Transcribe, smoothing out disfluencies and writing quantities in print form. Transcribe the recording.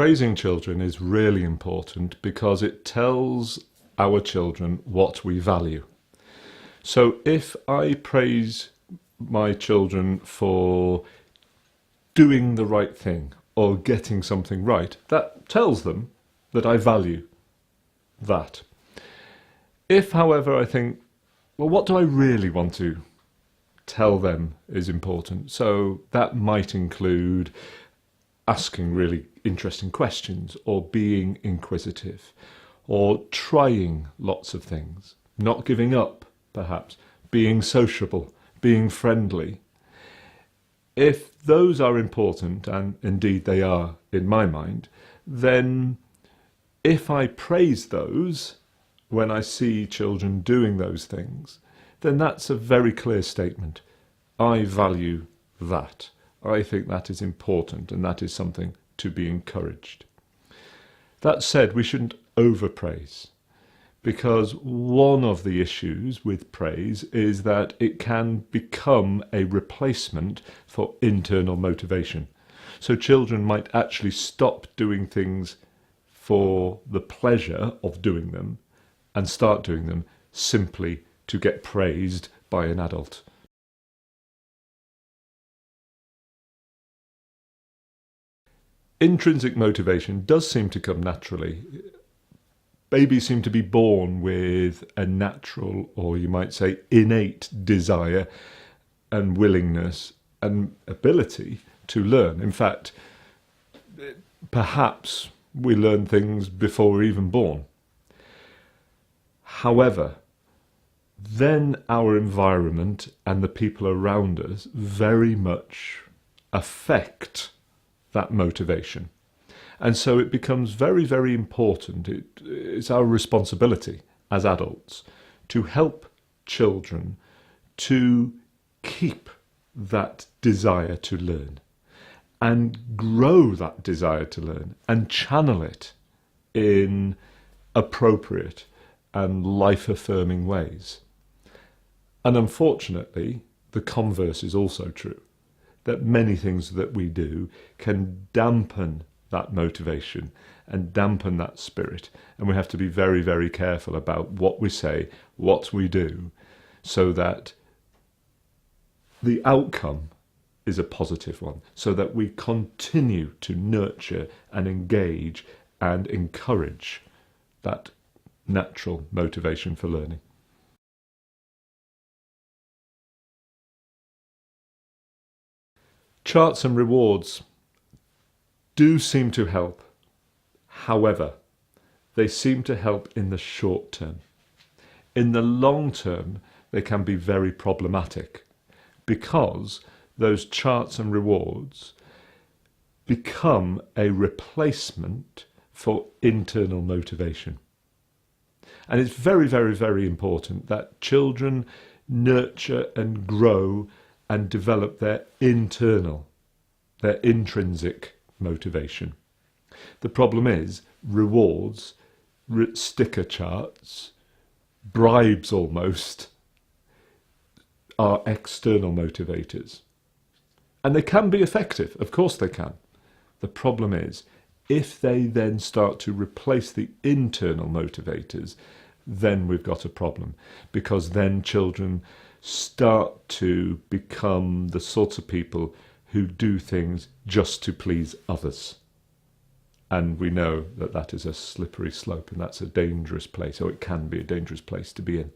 Praising children is really important because it tells our children what we value. So if I praise my children for doing the right thing or getting something right, that tells them that I value that. If, however, I think, well, what do I really want to tell them is important? So that might include asking really interesting questions or being inquisitive or trying lots of things, not giving up, perhaps, being sociable, being friendly. If those are important, and indeed they are in my mind, then if I praise those when I see children doing those things, then that's a very clear statement. I value that. I think that is important and that is something to be encouraged. That said, we shouldn't overpraise, because one of the issues with praise is that it can become a replacement for internal motivation. So children might actually stop doing things for the pleasure of doing them and start doing them simply to get praised by an adult. Intrinsic motivation does seem to come naturally. Babies seem to be born with a natural, or you might say innate, desire and willingness and ability to learn. In fact, perhaps we learn things before we're even born. However, then our environment and the people around us very much affect that motivation. And so it becomes very, very important. It's our responsibility as adults to help children to keep that desire to learn and grow that desire to learn and channel it in appropriate and life-affirming ways. And unfortunately, the converse is also true, that many things that we do can dampen that motivation and dampen that spirit. And we have to be very, very careful about what we say, what we do, so that the outcome is a positive one, so that we continue to nurture and engage and encourage that natural motivation for learning. Charts and rewards do seem to help. However, they seem to help in the short term. In the long term, they can be very problematic because those charts and rewards become a replacement for internal motivation. And it's very, very, very important that children nurture and grow and develop their internal, their intrinsic motivation. The problem is rewards, sticker charts, bribes almost, are external motivators. And they can be effective, of course they can. The problem is, if they then start to replace the internal motivators, then we've got a problem, because then children start to become the sorts of people who do things just to please others. And we know that that is a slippery slope, and that's a dangerous place, or it can be a dangerous place to be in.